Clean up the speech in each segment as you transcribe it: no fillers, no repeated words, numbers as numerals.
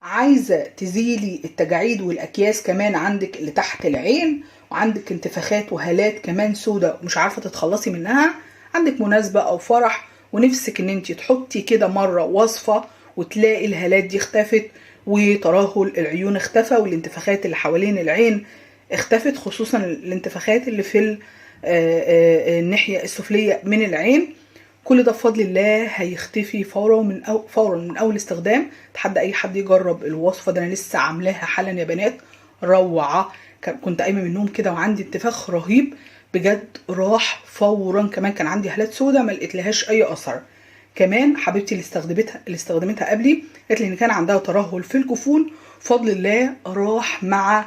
عايزة تزيلي التجاعيد والأكياس كمان عندك اللي تحت العين، وعندك انتفاخات وهالات كمان سودة ومش عارفة تتخلصي منها، عندك مناسبة أو فرح ونفسك ان انتي تحطي كده مرة وصفة وتلاقي الهالات دي اختفت وترهل العيون اختفى والانتفاخات اللي حوالين العين اختفت، خصوصا الانتفاخات اللي في الناحية السفلية من العين. كل ده بفضل الله هيختفي فورا من اول استخدام. تحدى اي حد يجرب الوصفه ده، انا لسه عاملاها حالا يا بنات، روعه. كنت قايمه من النوم كده وعندي انتفاخ رهيب بجد، راح فورا. كمان كان عندي هالات سودة ما لقيتلهاش اي اثر. كمان حبيبتي اللي استخدمتها قبلي قالت لي ان كان عندها ترهل في الجفون، بفضل الله راح مع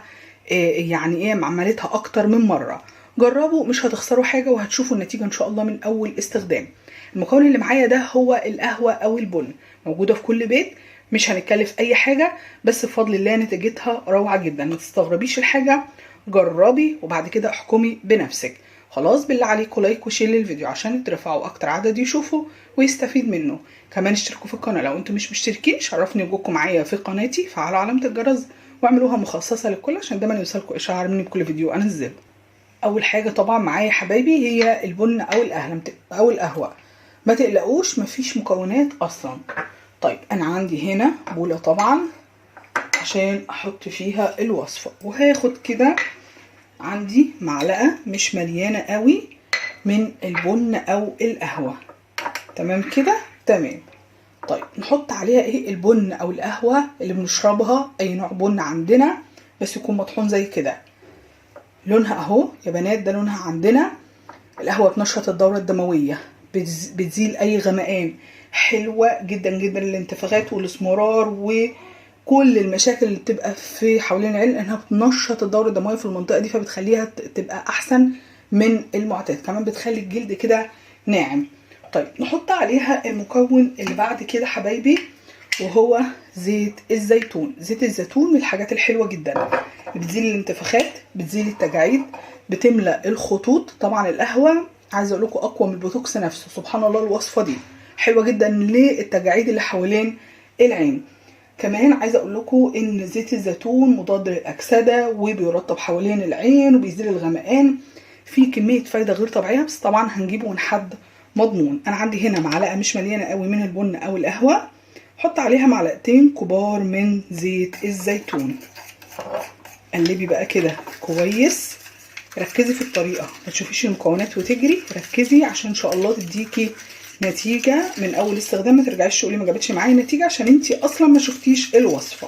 مع عملتها اكتر من مره. جربوا مش هتخسروا حاجه وهتشوفوا النتيجه ان شاء الله من اول استخدام. المكون اللي معايا ده هو القهوه او البن، موجوده في كل بيت، مش هنتكلف اي حاجه، بس بفضل الله نتيجتها روعه جدا. ما تستغربيش الحاجه، جربي وبعد كده احكمي بنفسك. خلاص بالله عليكم لايك وشير للفيديو عشان يترفعوا اكتر عدد يشوفوا ويستفيد منه. كمان اشتركوا في القناه لو انتم مش مشتركين، شرفني وجودكم معايا في قناتي. فعلوا علامه الجرس واعملوها مخصصه للكل عشان دايما يوصلكم اشعار مني بكل فيديو انزله. اول حاجه طبعا معايا يا حبايبي هي البن او القهوه. ما تقلقوش مفيش مكونات اصلا. طيب انا عندي هنا بوله طبعا عشان احط فيها الوصفه، وهاخد كده عندي معلقه مش مليانه قوي من البن او القهوه. تمام كده تمام. طيب نحط عليها ايه؟ البن او القهوه اللي بنشربها، اي نوع بن عندنا بس يكون مطحون زي كده. لونها اهو يا بنات، ده لونها عندنا. القهوه بتنشط الدوره الدمويه، بتزيل اي غمقان، حلوه جدا جدا للانتفاخات والاسمرار وكل المشاكل اللي بتبقى في حوالين العين، لانها بتنشط الدوره الدمويه في المنطقه دي، فبتخليها تبقى احسن من المعتاد. كمان بتخلي الجلد كده ناعم. طيب نحط عليها المكون اللي بعد كده حبايبي، وهو زيت الزيتون. زيت الزيتون من الحاجات الحلوه جدا، بتزيل الانتفاخات، بتزيل التجاعيد، بتملى الخطوط. طبعا القهوه عايزه اقول لكم اقوى من البوتوكس نفسه، سبحان الله. الوصفه دي حلوه جدا للتجاعيد اللي حوالين العين. كمان عايزه اقول لكم ان زيت الزيتون مضاد للاكسده وبيرطب حوالين العين وبيزيل الغمقان، في كميه فايده غير طبيعيه. بس طبعا هنجيبه من حد مضمون. انا عندي هنا معلقه مش مليانه قوي من البن او القهوه، حط عليها معلقتين كبار من زيت الزيتون. قلبي بقى كده كويس، ركزي في الطريقه، ما تشوفيش المكونات وتجري، ركزي عشان ان شاء الله تديكي نتيجه من اول استخدام. ما ترجعيش تقولي ما جابتش معايا نتيجه عشان انتي اصلا ما شفتيش الوصفه،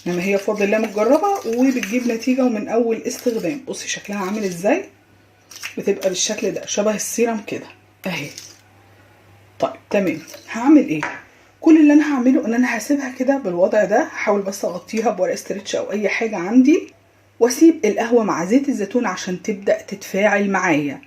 انما هي بفضل الله متجربه وبتجيب نتيجه ومن اول استخدام. بصي شكلها عامل ازاي، بتبقى بالشكل ده شبه السيرم كده اهي. طيب تمام، هعمل ايه؟ كل اللي انا هعمله ان انا هسيبها كده بالوضع ده، هحاول بس اغطيها بورق استرتش او اي حاجه عندي، واسيب القهوه مع زيت الزيتون عشان تبدا تتفاعل معايا.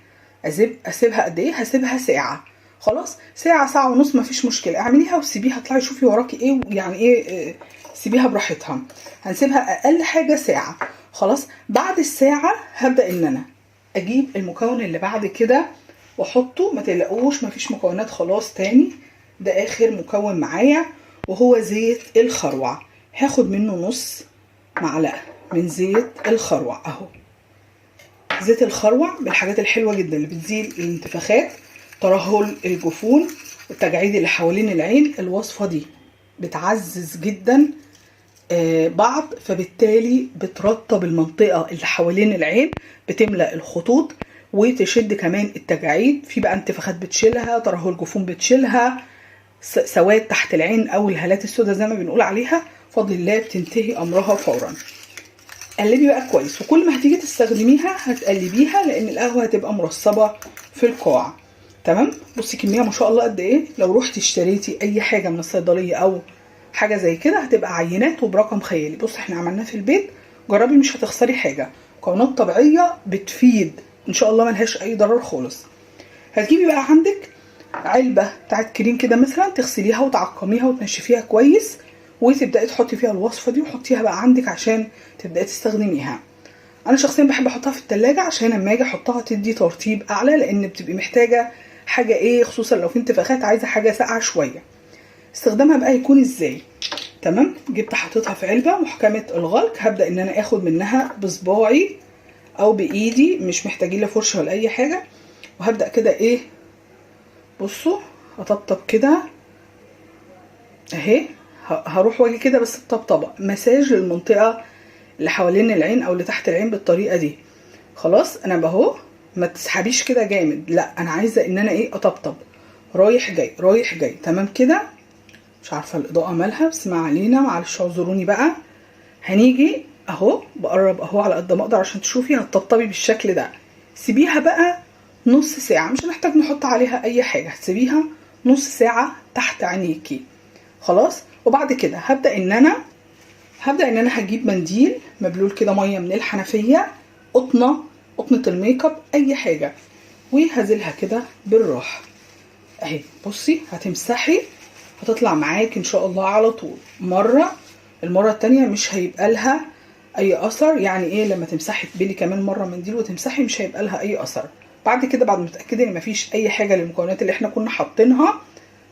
اسيبها قد ايه؟ هسيبها ساعه. خلاص ساعه، ساعه ونص، مفيش مشكله. اعمليها وسيبيها، اطلعي شوفي وراكي ايه يعني ايه، سيبيها براحتها. هنسيبها اقل حاجه ساعه. خلاص بعد الساعه هبدا ان انا اجيب المكون اللي بعد كده واحطه. ما تقلقوش مفيش مكونات خلاص تاني، ده اخر مكون معايا وهو زيت الخروع. هاخد منه نص معلقه من زيت الخروع اهو. زيت الخروع من الحاجات الحلوه جدا اللي بتزيل الانتفاخات، ترهل الجفون، التجاعيد اللي حوالين العين. الوصفه دي بتعزز جدا بعض، فبالتالي بترطب المنطقه اللي حوالين العين، بتملأ الخطوط وتشد كمان التجاعيد. في بقى انتفاخات بتشيلها، ترهل جفون بتشيلها، سواد تحت العين او الهالات السوداء زي ما بنقول عليها، بفضل الله بتنتهي امرها فورا. قلبي بقى كويس، وكل ما هتيجي تستخدميها هتقلبيها لان القهوه هتبقى مرصبه في القاع. تمام. بصي كميه ما شاء الله قد ايه. لو روحتي اشتريتي اي حاجه من الصيدليه او حاجه زي كده هتبقى عينات وبرقم خيالي. بصي احنا عملناه في البيت، جربي مش هتخسري حاجه. مكونات طبيعيه بتفيد ان شاء الله، ملهاش اي ضرر خالص. هتجيبي بقى عندك علبه بتاعت كريم كده مثلا، تغسليها وتعقميها وتنشفيها كويس، وتبداي تحطي فيها الوصفه دي وحطيها بقى عندك عشان تبداي تستخدميها. انا شخصيا بحب احطها في التلاجة عشان لما اجي احطها تدي ترطيب اعلى، لان بتبقي محتاجه حاجه ايه، خصوصا لو في انتفاخات عايزه حاجه ساقعه شويه. استخدامها بقى يكون ازاي؟ تمام. جبت حطيتها في علبه محكمه الغلق، هبدا ان انا اخد منها بصباعي او بايدي، مش محتاجين لا فرشه ولا اي حاجه. وهبدا كده ايه، بصوا اطبطب كده اهي. هروح واجي كده بس بطبطبه مساج للمنطقه اللي حوالين العين او اللي تحت العين بالطريقه دي. خلاص انا بهو، ما تسحبيش كده جامد، لا انا عايزه ان انا ايه اطبطب رايح جاي رايح جاي. تمام كده. مش عارفه الاضاءه مالها بس ما علينا، معلش اعذروني بقى. هنيجي اهو بقرب اهو على قد ما اقدر عشان تشوفي. هتطبطبي بالشكل ده، سيبيها بقى نص ساعه، مش هنحتاج نحط عليها اي حاجه، هتسيبيها نص ساعه تحت عينيكي. خلاص. وبعد كده هبدا ان انا هجيب منديل مبلول كده ميه من الحنفيه، قطنه الميك اب اي حاجه، وهزلها كده بالراحه اهي. بصي هتمسحي هتطلع معاك ان شاء الله على طول. المره التانية مش هيبقى لها اي اثر، يعني ايه لما تمسحي تبلي كمان مره منديل وتمسحي مش هيبقى لها اي اثر. بعد كده بعد ما تتاكدي ان مفيش اي حاجه للمكونات اللي احنا كنا حاطينها،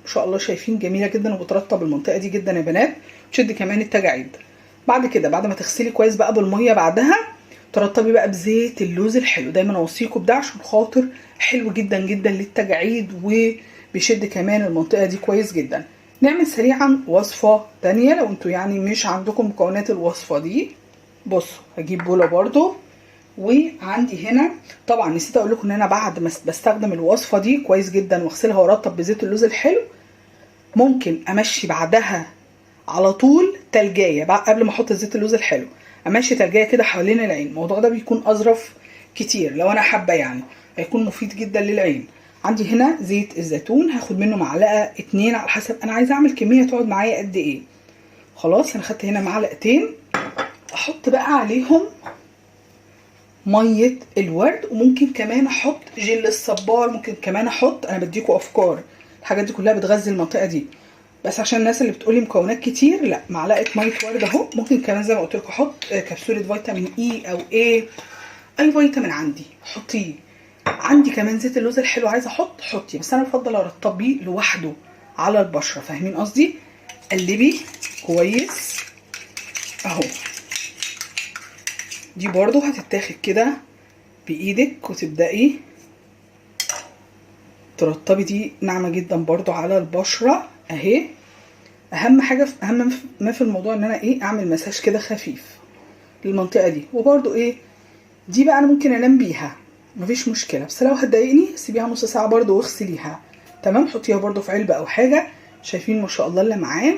ان شاء الله شايفين جميله جدا وبترطب المنطقه دي جدا يا بنات، تشد كمان التجاعيد. بعد كده بعد ما تغسلي كويس بقى بالميه، بعدها ترطبي بقى بزيت اللوز الحلو. دايما اوصيكم بده عشان خاطر حلو جدا جدا للتجاعيد وبيشد كمان المنطقه دي كويس جدا. نعمل سريعا وصفه تانية لو انتوا يعني مش عندكم مكونات الوصفه دي. بصوا هجيب بوله برضو، وعندي هنا طبعا نسيت اقول لكم ان انا بعد ما بستخدم الوصفه دي كويس جدا واغسلها وارطب بزيت اللوز الحلو، ممكن امشي بعدها على طول تلجايه قبل ما احط زيت اللوز الحلو، امشي تلجايه كده حوالين العين. الموضوع ده بيكون اظرف كتير لو انا حابه، يعني هيكون مفيد جدا للعين. عندي هنا زيت الزيتون، هاخد منه معلقه 2 على حسب انا عايزه اعمل كميه تقعد معايا قد ايه. خلاص انا خدت هنا معلقتين. احط بقى عليهم ميه الورد، وممكن كمان احط جل الصبار، ممكن كمان احط، انا بديكوا افكار، الحاجات دي كلها بتغذي المنطقه دي، بس عشان الناس اللي بتقولي مكونات كتير لا، معلقه ميه ورد اهو. ممكن كمان زي ما قلت لكم احط كبسوله فيتامين اي او اي فيتامين عندي حطيه. عندي كمان زيت اللوز الحلو عايزه حطي، بس انا بفضل ارطبيه لوحده على البشره، فاهمين قصدي. قلبي كويس اهو. دي برضو هتتاخد كده بايدك وتبدأي ترطبي، دي ناعمة جدا برضو على البشرة اهي. اهم حاجة اهم ما في الموضوع ان انا ايه اعمل مساج كده خفيف للمنطقة دي. وبرضو ايه دي بقى انا ممكن انام بيها مفيش مشكلة، بس لو هتضايقني سيبيها نص ساعة برضو واغسليها. تمام. حطيها برضو في علبة او حاجة. شايفين ما شاء الله اللمعان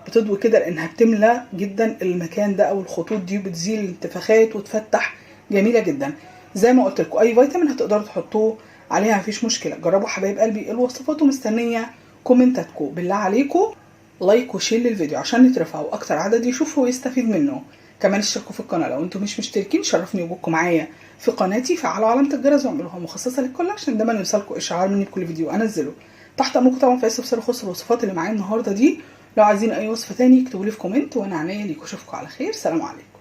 بتضوي كده لانها بتملى جدا المكان ده او الخطوط دي، وبتزيل الانتفاخات وتفتح، جميله جدا. زي ما قلت لكم اي فيتامين هتقدروا تحطوه عليها مفيش مشكله. جربوا حبايب قلبي الوصفات، ومستنيه كومنتاتكم. بالله عليكم لايك وشير للفيديو عشان نترفع واكتر عدد يشوفه ويستفيد منه. كمان اشتركوا في القناه لو انتم مش مشتركين، شرفني وجودكم معايا في قناتي. فعلوا علامه الجرس واعملوها مخصصه للكل عشان دايما يوصلكم اشعار مني بكل فيديو انزله. تحت امركم طبعا في اي استفسار يخص الوصفات اللي معايا النهارده دي. لو عايزين اي وصفه تاني اكتبوا لي في كومنت وانا عينيا ليكم. اشوفكم على خير، سلام عليكم.